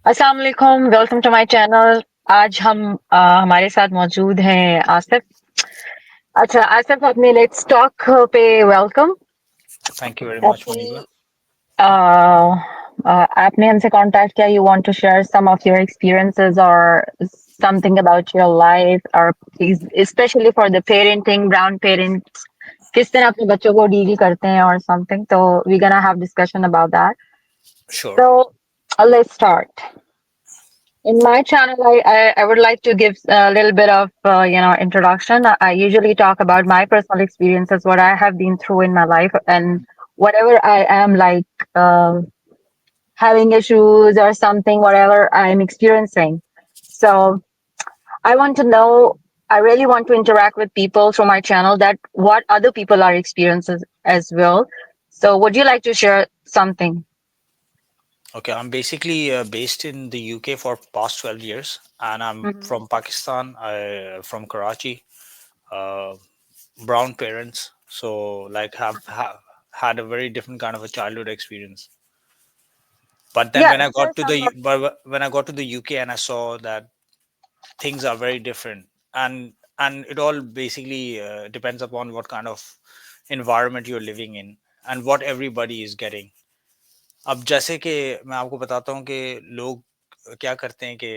अस्सलाम वालेकुम, welcome to my channel. आज हम हमारे साथ मौजूद हैं आसिफ। अच्छा आसिफ, अपने लेट्स टॉक पे welcome. Thank you very much, आपने Muniba. आपने हमसे कांटेक्ट किया, you want to share some of your experiences और समथिंग अबाउट योर लाइफ, और please specially for the parenting, brown parents, किस तरह अपने बच्चों को डील करते हैं और समथिंग, तो we gonna have discussion about that. Sure. So let's start. In my channel, I would like to give a little bit of introduction. I usually talk about my personal experiences, what I have been through in my life, and whatever I am like having issues or something, whatever I'm experiencing. So I want to know. I really want to interact with people through my channel, that what other people are experiencing as well. So would you like to share something? Okay, I'm basically based in the UK for past 12 years, and I'm Mhm. from Pakistan. I from Karachi. Uh, Brown parents, so like have had a very different kind of a childhood experience. But then Yeah, when I share got to some the of. but when I got to the UK and I saw that things are very different, and it all basically depends upon what kind of environment you're living in and what everybody is getting. अब जैसे कि मैं आपको बताता हूँ कि लोग क्या करते हैं कि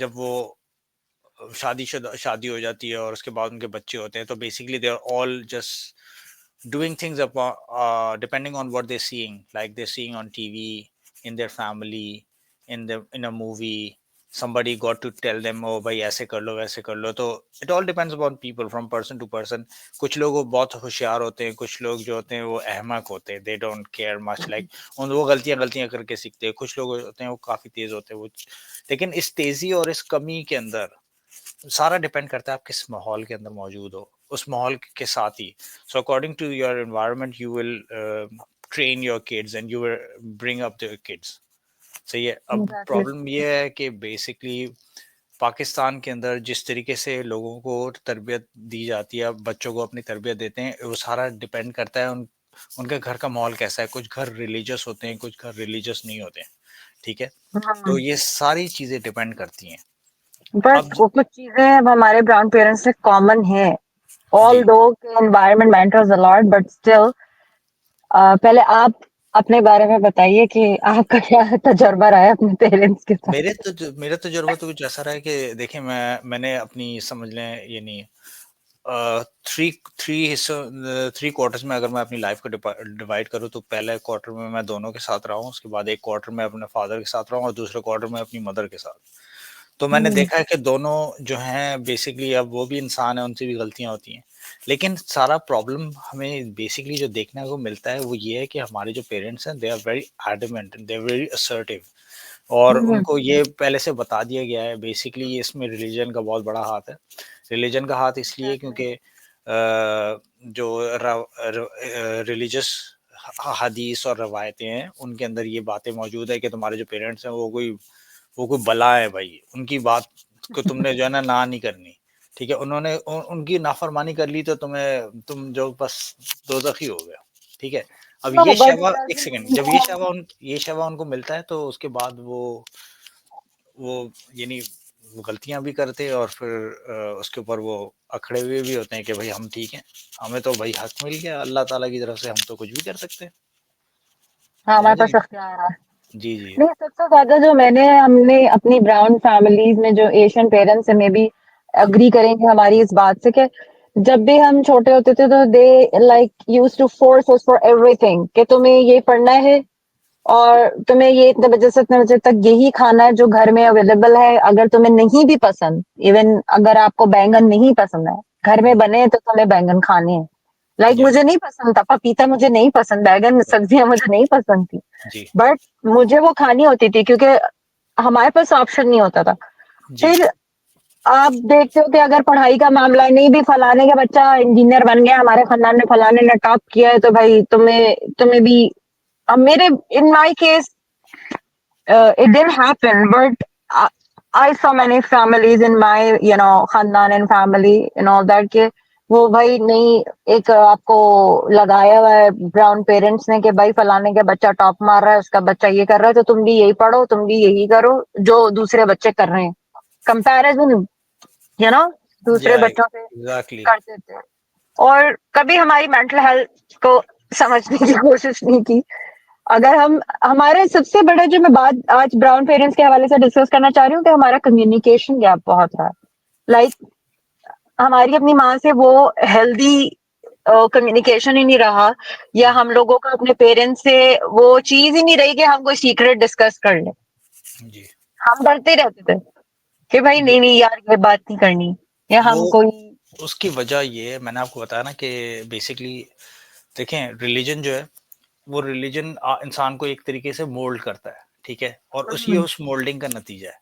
जब वो शादी हो जाती है और उसके बाद उनके बच्चे होते हैं तो basically they are all just doing things depending on what they seeing like they seeing on TV in their family in a movie somebody got to tell them oh भाई ऐसे कर लो वैसे कर लो तो it all depends upon people from person to person. कुछ लोग वो बहुत होशियार होते हैं कुछ लोग जो होते हैं वो अहमक होते हैं they don't care much like उन वो गलतियां गलतियां करके सीखते हैं कुछ लोग होते हैं वो काफी तेज होते हैं वो लेकिन इस तेजी और इस कमी के अंदर सारा डिपेंड करता है आप किस माहौल के अंदर मौजूद हो उस माहौल के साथ ही so according to your environment you will train your kids and you will bring up the kids सही है अब Exactly. प्रॉब्लम ये है कि बेसिकली पाकिस्तान के अंदर जिस तरीके से लोगों को तरबियत दी जाती है बच्चों को अपनी तरबियत देते हैं वो सारा डिपेंड करता है उनके घर का माहौल कैसा है कुछ घर रिलीजियस होते हैं कुछ घर रिलीजियस नहीं होते हैं ठीक है तो हाँ, ये सारी चीजें डिपेंड करती हैं बट अब वो कुछ चीजें अब हमारे ब्राउन पेरेंट्स से कॉमन है। ऑल जी दो के environment matters a lot, but still पहले आप अपने बारे में बताइए कि आपका क्या तजुर्बा रहा है अपने पेरेंट्स के साथ। मेरा तजुर्बा तो कुछ ऐसा रहा है कि देखिए मैंने अपनी समझ लें ये नहीं थ्री थ्री हिस्सों थ्री क्वार्टर्स में अगर मैं अपनी लाइफ को डिवाइड करूँ तो पहले क्वार्टर में मैं दोनों के साथ रहा हूँ उसके बाद एक क्वार्टर में अपने फादर के साथ रहा हूँ और दूसरे क्वार्टर में अपनी मदर के साथ तो मैंने हम्म। देखा है कि दोनों जो हैं बेसिकली अब वो भी इंसान है उनसे भी गलतियां होती हैं लेकिन सारा प्रॉब्लम हमें बेसिकली जो देखने को मिलता है वो ये है कि हमारे जो पेरेंट्स हैं they are very adamant they are very assertive और हम्म। उनको ये पहले से बता दिया गया है बेसिकली इसमें रिलीजन का बहुत बड़ा हाथ है रिलीजन का हाथ इसलिए Exactly. क्योंकि जो रिलीजियस हदीस और रवायतें हैं उनके अंदर ये बातें मौजूद है कि तुम्हारे जो पेरेंट्स हैं वो कोई बला है भाई उनकी बात को तुमने जो है ना नहीं करनी ठीक है उन्होंने उनकी नाफरमानी कर ली तो तुम जो बस दोजखी हो गया ठीक है अब No, ये but it शवा एक doesn't सेकंड mean जब that. ये शवा उनको मिलता है तो उसके बाद वो यानी वो गलतियां भी करते हैं और फिर उसके ऊपर वो अखड़े हुए भी होते हैं कि भाई हम ठीक हैं हमें तो भाई हक मिल गया अल्लाह ताला की तरफ से हम तो कुछ भी कर सकते हैं हाँ, हमारे समझ रहे पास हैं अख्तियार है। जी जी नहीं, सबसे ज्यादा जो हमने अपनी ब्राउन फैमिलीज में जो एशियन पेरेंट्स से, मे बी अग्री करेंगे हमारी इस बात से, कि जब भी हम छोटे होते थे तो they like use to force us for everything, कि तुम्हें ये पढ़ना है और तुम्हें ये इतने बजे से इतने बजे तक यही खाना है जो घर में अवेलेबल है। अगर तुम्हें नहीं भी पसंद, इवन अगर आपको बैंगन नहीं पसंद है, घर में हम्म, बने हैं तो तुम्हें बैंगन खाने हैं। लाइक या मुझे नहीं पसंद था पपीता, मुझे नहीं पसंद, बैगन सब्जियां मुझे नहीं पसंद थी, जी बट मुझे वो खानी होती थी क्योंकि हमारे पास ऑप्शन नहीं होता था। जी फिर आप देखते हो कि अगर पढ़ाई का मामला है, नहीं भी फलाने का बच्चा इंजीनियर बन गया, हमारे खानदान में फलाने ने टॉप किया है, तो भाई तुम्हें तुम्हें भी। अब मेरे in my case it didn't happen, but I saw many families in my khandan and family and all that, ke वो भाई नहीं, एक आपको लगाया हुआ है ब्राउन पेरेंट्स ने कि भाई फलाने का बच्चा टॉप मार रहा है, उसका बच्चा ये कर रहा है, तो तुम भी यही पढ़ो, तुम भी यही करो जो दूसरे बच्चे कर रहे हैं। कंपैरिजन, दूसरे या बच्चों से एग्जैक्टली। करते थे। और कभी हमारी मेंटल हेल्थ को समझने की कोशिश नहीं की। अगर हम हमारे सबसे बड़ा जो मैं बात आज ब्राउन पेरेंट्स के हवाले से डिस्कस करना चाह रही हूँ कि हमारा कम्युनिकेशन गैप बहुत रहा है। लाइक हमारी अपनी माँ से वो हेल्दी कम्युनिकेशन ही नहीं रहा, या हम लोगों का अपने पेरेंट्स से वो चीज ही नहीं रही कि हम कोई सीक्रेट डिस्कस कर लें। जी। हम डरते रहते थे कि भाई वो नहीं नहीं यार ये बात नहीं करनी, या वो हम कोई। उसकी वजह ये है, मैंने आपको बताया ना कि बेसिकली देखें, रिलीजन जो है, वो रिलीजन इंसान को एक तरीके से मोल्ड करता है, ठीक है, और उसी हम्म, उस मोल्डिंग का नतीजा है,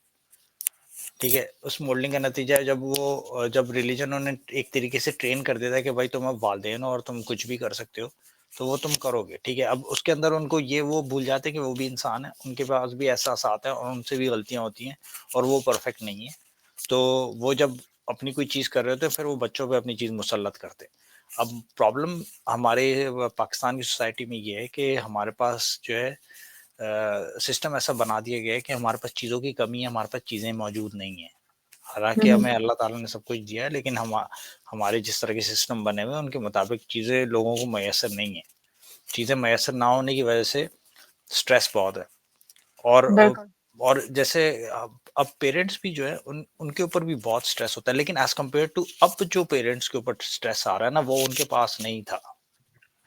ठीक है, उस मोल्डिंग का नतीजा है जब वो जब रिलीजन उन्हें एक तरीके से ट्रेन कर देता है कि भाई तुम अब वालिदैन हो और तुम कुछ भी कर सकते हो, तो वो तुम करोगे, ठीक है। अब उसके अंदर उनको ये वो भूल जाते हैं कि वो भी इंसान है, उनके पास भी एहसास आता है और उनसे भी गलतियां होती हैं और वो परफेक्ट नहीं है। तो वो जब अपनी कोई चीज़ कर रहे होते हैं फिर वो बच्चों पे अपनी चीज़ मुसल्लत करते हैं। अब प्रॉब्लम हमारे पाकिस्तान की सोसाइटी में ये है कि हमारे पास जो है सिस्टम ऐसा बना दिया गया है कि हमारे पास चीज़ों की कमी है, हमारे पास चीज़ें मौजूद नहीं है। हालांकि हम्म, हमें अल्लाह ताला ने सब कुछ दिया है, लेकिन हमारे जिस तरह के सिस्टम बने हुए हैं उनके मुताबिक चीज़ें लोगों को मैसर नहीं है। चीज़ें मैसर ना होने की वजह से स्ट्रेस बहुत है। और बिल्कुल। और जैसे अब पेरेंट्स भी जो है उनके ऊपर भी बहुत स्ट्रेस होता है, लेकिन एज कम्पेयर टू अब जो पेरेंट्स के ऊपर स्ट्रेस आ रहा है ना, वो उनके पास नहीं था।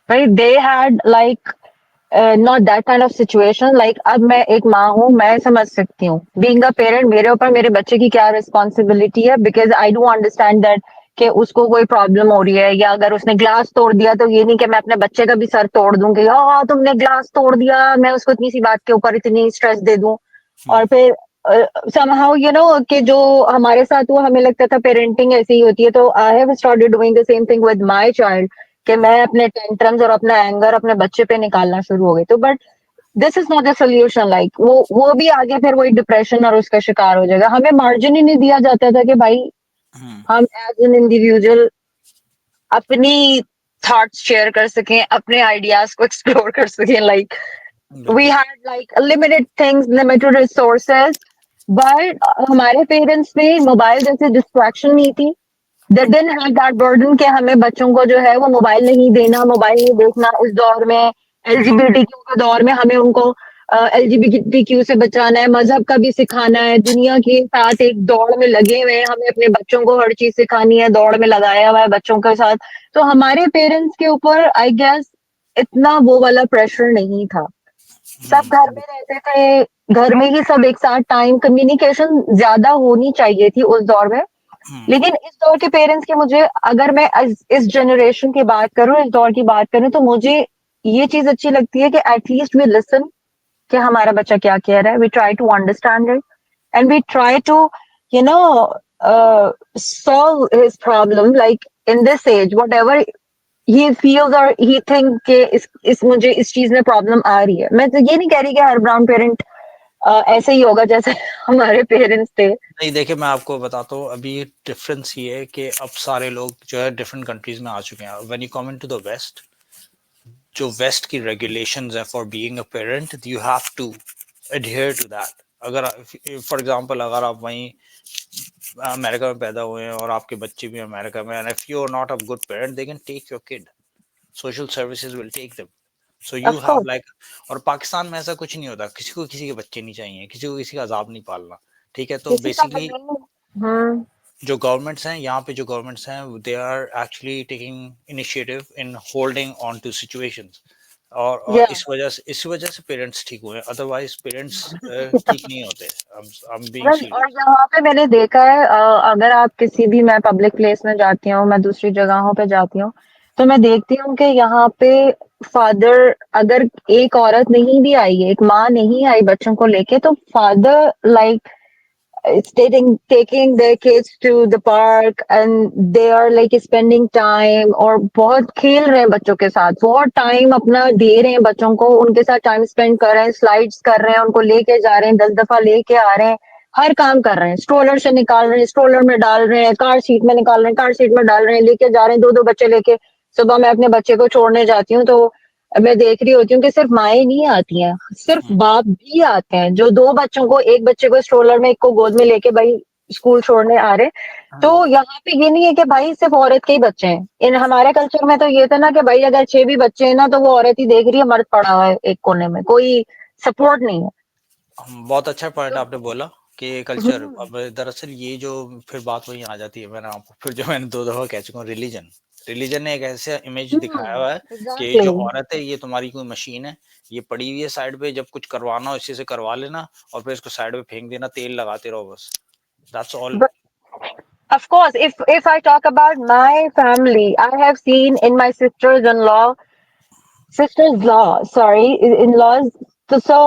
भाई they had like not that kind of situation. Like अब मैं एक माँ हूँ, मैं समझ सकती हूँ बीइंग अ पेरेंट मेरे ऊपर मेरे बच्चे की क्या रिस्पॉन्सिबिलिटी है, because I do understand that कि उसको कोई प्रॉब्लम हो रही है, या अगर उसने ग्लास तोड़ दिया तो ये नहीं कि मैं अपने बच्चे का भी सर तोड़ दूंगी, हाँ तुमने ग्लास तोड़ दिया, मैं उसको इतनी सी बात के ऊपर इतनी स्ट्रेस दे दूं। और फिर somehow कि जो हमारे साथ हुआ, हमें लगता था पेरेंटिंग ऐसी ही होती है, तो I have started doing the same thing with my child कि मैं अपने टेंट्रम्स और अपना एंगर अपने बच्चे पे निकालना शुरू हो गई। तो but this is not the solution. Like वो भी आगे फिर वही डिप्रेशन और उसका शिकार हो जाएगा। हमें मार्जिन ही नहीं दिया जाता था कि भाई हम्म। हम एज एन इंडिविजुअल अपनी थॉट्स शेयर कर सकें, अपने आइडियाज को एक्सप्लोर कर सकें। लाइक we बिल्कुल। had like limited things, limited resources, but हमारे पेरेंट्स में मोबाइल जैसे डिस्ट्रैक्शन नहीं थी। They didn't have that burden कि हमें बच्चों को जो है वो मोबाइल नहीं देना, मोबाइल नहीं देखना। इस दौर में एलजीबीटीक्यू के दौर में हमें उनको एलजीबीटीक्यू से बचाना है, मजहब का भी सिखाना है, दुनिया के साथ एक दौड़ में लगे हुए हैं, हमें अपने बच्चों को हर चीज सिखानी है, दौड़ में लगाया हुआ है बच्चों के साथ। तो हमारे पेरेंट्स के ऊपर आई गेस इतना वो वाला प्रेशर नहीं था। सब घर में रहते थे, घर में ही सब एक साथ, टाइम कम्युनिकेशन ज्यादा होनी चाहिए थी उस दौर में। हम्म। लेकिन इस दौर के पेरेंट्स के, मुझे अगर मैं इस जनरेशन की बात करूं, इस दौर की बात करूं, तो मुझे ये चीज अच्छी लगती है कि एटलीस्ट वी लिसन कि हमारा बच्चा क्या कह रहा है, we try to understand it and we try to you know solve his problem like in this age whatever he feels or he think कि इस मुझे इस चीज में प्रॉब्लम आ रही है। मैं तो ये नहीं कह रही कि हर ब्राउन पेरेंट ऐसे ही होगा जैसे हमारे पेरेंट्स थे। नहीं, देखिए मैं आपको बताता हूँ, अभी डिफरेंस ये है कि अब सारे लोग जो है डिफरेंट कंट्रीज में आ चुके हैं। When you come into the west, जो वेस्ट की रेगुलेशंस है for being a parent, you have to adhere to that. अगर फॉर एग्जांपल अगर आप वहीं अमेरिका में पैदा हुए हैं और आपके बच्चे भी अमेरिका में, and if you are not a good parent they can take your kid, social services will take them. So you of have course. Like, और पाकिस्तान में ऐसा कुछ नहीं होता, किसी को किसी के बच्चे नहीं चाहिए, किसी को किसी का अजाब नहीं पालना, ठीक है। तो किसी का बेसिकली नहीं। हम्म। जो गवर्नमेंट्स हैं यहाँ पे, जो गवर्नमेंट्स हैं they are actually taking initiative in holding on to situations, और या इस वजह से पेरेंट्स ठीक हुए, अदरवाइज पेरेंट्स ठीक नहीं होते। I'm being और serious। यहाँ पे मैंने देखा है अगर आप किसी भी, मैं पब्लिक प्लेस में जाती हूँ, मैं दूसरी जगहों पे जाती हूँ, तो मैं देखती हूँ कि यहाँ पे फादर, अगर एक औरत नहीं भी आई है, एक माँ नहीं आई बच्चों को लेके, तो father like taking their kids to the park and they are like spending time, और बहुत खेल रहे हैं बच्चों के साथ, बहुत टाइम अपना दे रहे हैं बच्चों को, उनके साथ टाइम स्पेंड कर रहे हैं, स्लाइड्स कर रहे हैं, उनको लेके जा रहे हैं, 10 दफा लेके आ रहे हैं, हर काम कर रहे हैं, स्ट्रोलर से निकाल रहे हैं, स्ट्रोलर में डाल रहे हैं, कार सीट में निकाल रहे हैं, कार सीट में डाल रहे हैं, लेके जा रहे हैं, 2-2 बच्चे लेके। सुबह मैं अपने बच्चे को छोड़ने जाती हूँ तो मैं देख रही होती हूँ कि सिर्फ माएँ नहीं आती हैं, सिर्फ हम्म, बाप भी आते हैं, जो 2 बच्चों को, 1 बच्चे को स्ट्रोलर में, 1 को गोद में लेके भाई स्कूल छोड़ने आ रहे। हम्म, तो यहाँ पे ये नहीं है कि भाई सिर्फ औरत के ही बच्चे हैं। इन हमारे कल्चर में तो ये था ना कि भाई अगर 6 भी बच्चे हैं ना तो वो औरत ही देख रही है, मर्द पड़ा हुआ है एक कोने में, कोई सपोर्ट नहीं है। बहुत अच्छा पॉइंट तो आपने बोला कि कल्चर। हुँ, अब दरअसल ये जो फिर बात वही आ जाती है, मैंने आपको फिर जो मैंने 2 दफा कह चुका हूँ, रिलीजन। रिलीजन ने एक ऐसा इमेज दिखाया हुआ है कि एग्ज़ैक्टली। जो औरत है ये तुम्हारी कोई मशीन है, ये पड़ी हुई है साइड पे, जब कुछ करवाना हो इसी से करवा लेना और फिर इसको साइड पे फेंक देना, तेल लगाते रहो बस। That's all. But of course, if I talk about my family, I have seen in my sisters-in-law, sorry, in-laws. So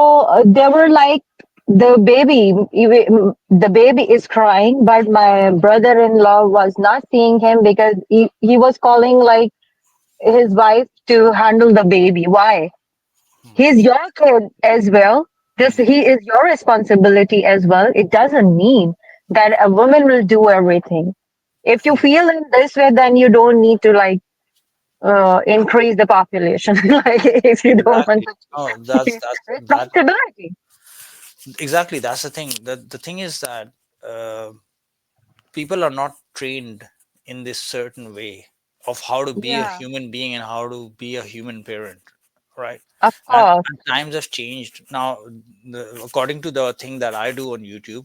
they were like the baby is crying, but my brother-in-law was not seeing him because he was calling like his wife to handle the baby. Why? He's your kid as well. This he is your responsibility as well. It doesn't mean that a woman will do everything. If you feel in this way, then you don't need to like increase the population. Like if you don't want Exactly. to No, that responsibility. exactly, that's the thing. The thing is that uh, people are not trained in this certain way of how to be a Yeah, human being and how to be a human parent, right? of and, course. and times have changed now. According to the thing that I do on YouTube,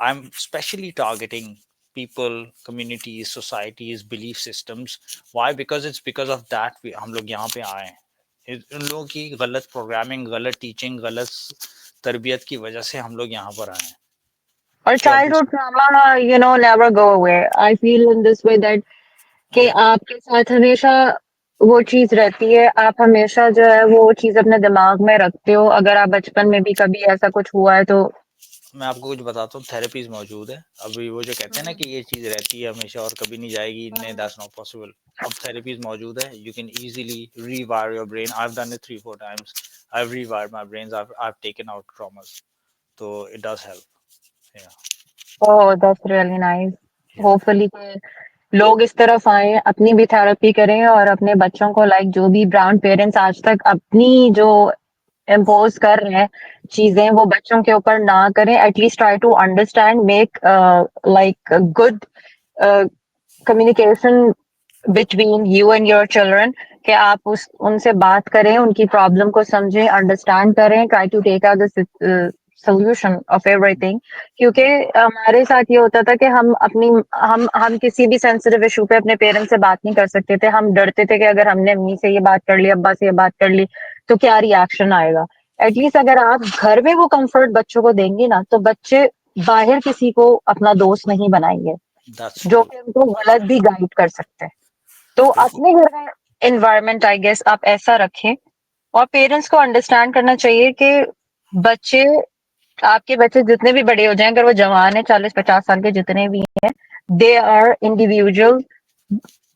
I'm specially targeting people, communities, societies, belief systems. Why? Because it's because of that हम लोग यहाँ पे आए हैं। उन लोगों की गलत प्रोग्रामिंग, गलत टीचिंग, गलत तरबियत की वजह से हम लोग यहाँ पर आए हैं। Or कि अब childhood trauma, never go away. I feel in this way that कि आपके साथ हमेशा वो चीज़ रहती है, आप हमेशा जो है वो चीज़ अपने दिमाग में रखते हो, अगर आप बचपन में भी कभी ऐसा कुछ हुआ है तो मैं आपको कुछ बताता हूँ, थेरेपीज मौजूद है। अभी वो जो कहते हैं ना हुँ, कि ये चीज रहती है हमेशा और कभी नहीं जाएगी, नहीं, हुँ। That's not possible. अब थेरेपीज मौजूद है, you can easily rewire your brain. I have done it 3-4 times। I have rewired my brains, I have taken out traumas. तो it does help. Yeah oh! That's really nice. Yeah hopefully कि लोग इस तरफ आएँ, अपनी भी therapy करें और अपने बच्चों को लाइक जो भी ग्रैंड पेरेंट्स आज तक अपनी जो इम्पोज़ कर रहे हैं चीज़ें, वो बच्चों के ऊपर ना करें। At least try to understand, make like good a, communication between you and your children, कि आप उस उनसे बात करें, उनकी प्रॉब्लम को समझें, अंडरस्टैंड करें, try to take out the solution of everything. क्योंकि हमारे साथ ये होता था कि हम किसी भी सेंसिटिव इशू पे अपने पेरेंट्स से बात नहीं कर सकते थे। हम डरते थे कि अगर हमने अम्मी से ये बात कर ली, अब्बा से ये बात कर ली, तो क्या रिएक्शन आएगा। एटलीस्ट अगर आप घर में वो कंफर्ट बच्चों को देंगे ना, तो बच्चे बाहर किसी को अपना दोस्त नहीं बनाएंगे दैट्स जो ट्रू। कि उनको गलत भी गाइड कर सकते हैं। तो बिल्कुल। अपने घर का एनवायरनमेंट आई गेस आप ऐसा रखें, और पेरेंट्स को अंडरस्टैंड करना चाहिए कि बच्चे, आपके बच्चे जितने भी बड़े हो जाएं, अगर वो जवान है, 40-50 साल के जितने भी हैं, they are individual,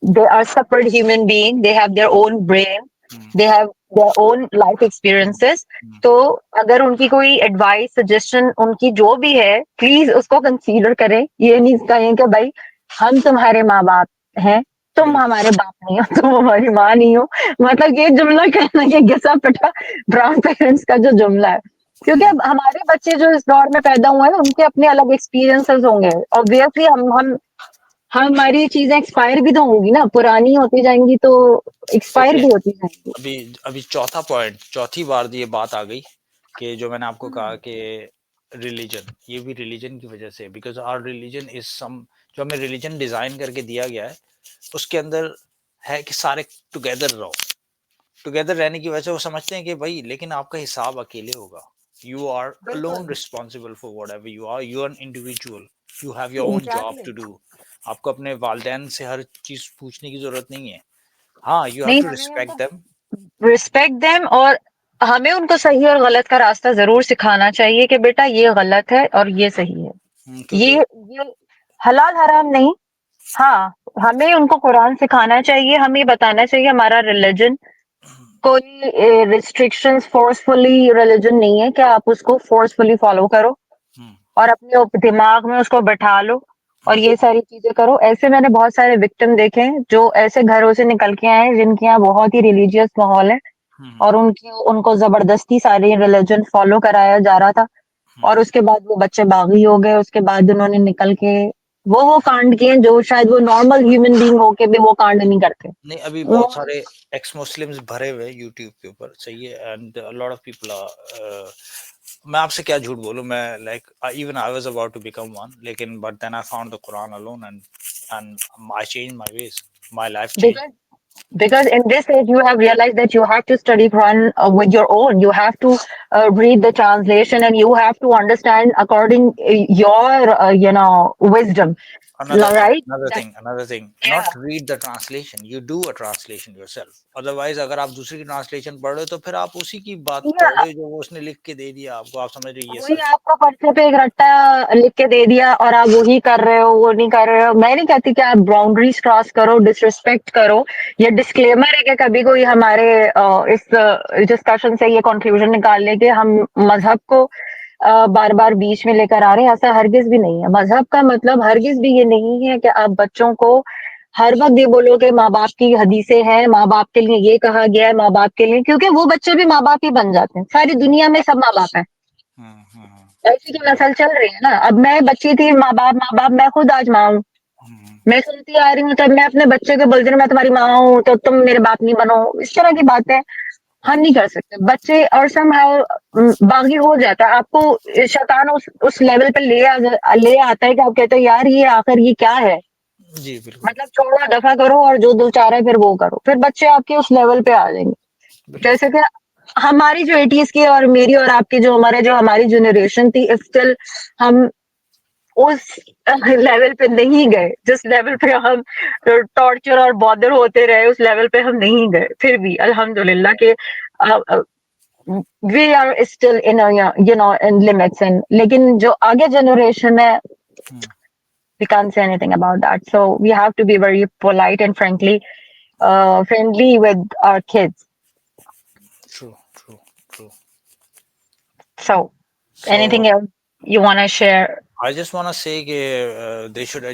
they are separate human being, they have their own brain, hmm, they have their own life hmm, experiences. हम्म, तो अगर उनकी कोई एडवाइस, सजेशन उनकी जो भी है, प्लीज उसको कंसीडर करें। ये नहीं कहें कि भाई हम तुम्हारे माँ बाप हैं, तुम बिल्कुल। हमारे बाप नहीं हो, तुम हमारी माँ नहीं हो। मतलब ये जुमला कहना, ये घिसा पिटा ब्राउन पेरेंट्स का जो जुमला है। क्योंकि हम्म, अब हमारे बच्चे जो इस दौर में पैदा हुए हैं, उनके अपने अलग एक्सपीरियंसेस होंगे। ऑब्वियसली हमारी चीजें एक्सपायर भी तो होंगी ना, पुरानी होती जाएंगी तो एक्सपायर देखिए, भी होती जाएंगी। अभी अभी चौथा पॉइंट, चौथी बार ये बात आ गई कि जो मैंने आपको कहा कि रिलीजन, ये भी रिलीजन की वजह से, because our religion is same, जो हमें रिलीजन डिजाइन करके दिया गया है उसके अंदर है कि सारे टुगेदर रहो। टुगेदर रहने की वजह से वो समझते हैं कि भाई लेकिन आपका हिसाब अकेले होगा। यू आर अलोन बिल्कुल। Responsible for what ever you are, you are an individual, you have your own job exactly. To do. आपको अपने वालदेन से हर चीज पूछने की जरूरत नहीं है। हाँ, यू हैव नहीं, टू हमें रिस्पेक्ट उनको देम। रिस्पेक्ट देम, और हमें उनको सही और गलत का रास्ता जरूर सिखाना चाहिए कि बेटा ये गलत है और ये सही है। क्योंकि ये हलाल हराम नहीं। हाँ, हमें उनको कुरान सिखाना चाहिए, हमें बताना चाहिए हमारा रिलीजन कोई रिस्ट्रिक्शंस, फोर्सफुली रिलीजन नहीं है कि आप उसको फोर्सफुली फॉलो करो। और अपने दिमाग में उसको बैठा लो और ये सारी चीजें करो। ऐसे मैंने बहुत सारे विक्टिम देखे हैं जो ऐसे घरों से निकल के आए हैं जिनके यहाँ बहुत ही रिलीजियस माहौल है हम्म, और उनकी उनको जबरदस्ती सारी रिलीजन फॉलो कराया जा रहा था और हम्म। उसके बाद वो बच्चे बागी हो गए। उसके बाद उन्होंने निकल के वो कांड किए जो शायद वो नॉर्मल ह्यूमन बीइंग होके भी वो कांड नहीं करते। नहीं, अभी बहुत उन्होंने सारे एक्स मुस्लिम्स भरे हुए यूट्यूब के ऊपर, सही है, and lot of people are, मैं आपसे क्या झूठ बोलूं, मैं like even I was about to become one, लेकिन but then I found the Quran alone and I change my ways, my life change. because because in this age you have realized that you have to study Quran with your own. You have to read the translation and you have to understand according your wisdom, right? That, Another thing, not yeah. read the translation, you do a translation yourself. Otherwise अगर आप दूसरी की translation पढ़ रहे हो तो फिर आप उसी की बात पढ़ Yeah. रहे हो जो वो उसने लिख के दे दिया आपको, आप समझ रहे हो ये वही सच। आपको पर्चे पे एक रट्टा लिख के दे दिया और आप वही कर रहे हो, वो नहीं कर रहे हो। मैं नहीं कहती कि आप बाउंड्रीज क्रॉस करो, डिसरिस्पेक्ट करो। ये डिस्क्लेमर है कि कभी कोई हमारे इस डिस्कशन से ये कंक्लूजन निकाल ले कि हम मजहब को बार बार बीच में लेकर आ रहे हैं। ऐसा हरगिज भी नहीं है। मजहब का मतलब हरगिज भी ये नहीं है कि आप बच्चों को हर वक्त ये बोलो कि माँ बाप की हदीसें हैं, माँ बाप के लिए ये कहा गया है, माँ बाप के लिए, क्योंकि वो बच्चे भी माँ बाप ही बन जाते हैं। सारी दुनिया में सब माँ बाप है। ऐसी तो नस्ल चल रही है ना। अब मैं बच्ची थी, माँ बाप, मैं खुद आज माँ हूँ। मैं सुनती आ रही हूँ, तब मैं अपने बच्चे को बोलती हूँ मैं तुम्हारी माँ हूँ तो तुम मेरे बाप नहीं बनो। इस तरह की बातें हम नहीं कर सकते। बच्चे और समहाउ बागी हो जाता है। आपको शैतान उस लेवल पे ले आता है कि आप कहते हो यार ये आखिर ये क्या है। जी बिल्कुल। मतलब छोड़ो, दफा करो और जो दो चार है फिर वो करो। फिर बच्चे आपके उस लेवल पे आ जाएंगे। बिल्कुल। जैसे कि हमारी जो 80s की और मेरी और आपकी जो उम्र है, जो हमारी जनरेशन थी, स्टिल हम उस लेवल पे नहीं गए जिस लेवल पे हम टॉर्चर और बॉदर होते रहे। उस लेवल पे हम नहीं गए। फिर भी अल्हम्दुलिल्लाह के we are still in in limits. And लेकिन जो आगे जनरेशन है, hmm. we can't say anything about that. So we have to be very polite and friendly with our kids. True true true. So so anything else you want to share? I just want to say कि they should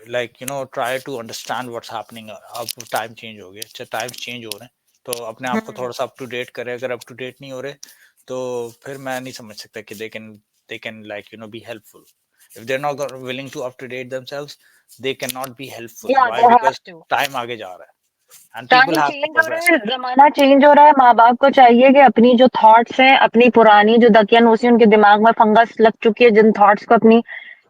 like try to understand what's happening। अब time change हो गया, अच्छा time change हो रहे हैं तो अपने आप को Hmm. थोड़ा सा अप टू डेट करें। अगर अप टू डेट नहीं हो रहे तो फिर मैं नहीं समझ सकता कि they can like be helpful। If they're not willing to up to date themselves, they cannot be helpful। Yeah, Why? they have Because to. Time आगे जा रहा है and people time have to change हो रहा progress। है, जमाना change हो रहा है। माँ बाप को चाहिए कि अपनी जो थॉट्स हैं, अपनी पुरानी जो दकियानूसी उनके दिमाग में फंगस लग चुकी है जिन थॉट्स को अपनी,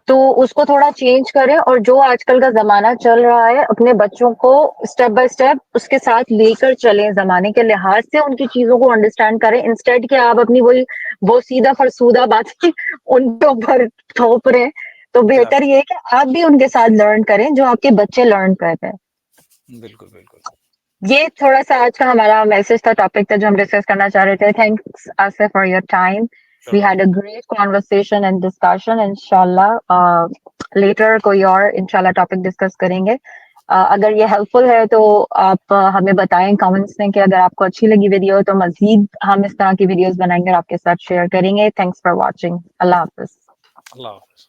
तो उसको थोड़ा चेंज करें और जो आजकल का जमाना चल रहा है अपने बच्चों को स्टेप बाय स्टेप उसके साथ लेकर चलें। जमाने के लिहाज से उनकी चीजों को अंडरस्टैंड करें, इंस्टेड कि आप अपनी वही वो सीधा फरसूदा बातें उनके ऊपर थोप रहे हैं। तो बेहतर ये है कि आप भी उनके साथ लर्न करें जो आपके बच्चे लर्न कर रहे हैं। बिल्कुल बिल्कुल। ये थोड़ा सा आज का हमारा मैसेज था, टॉपिक था जो हम डिस्कस करना चाह रहे थे। Thanks Asif for your time. We had a great conversation and discussion. इंशाल्लाह लेटर कोई और इंशाल्लाह टॉपिक डिस्कस करेंगे। अगर ये हेल्पफुल है तो आप हमें बताएं कमेंट्स में कि अगर आपको अच्छी लगी वीडियो तो मजीद हम इस तरह की वीडियोस बनाएंगे और आपके साथ शेयर करेंगे। Thanks for watching. Allah Hafiz. Allah Hafiz.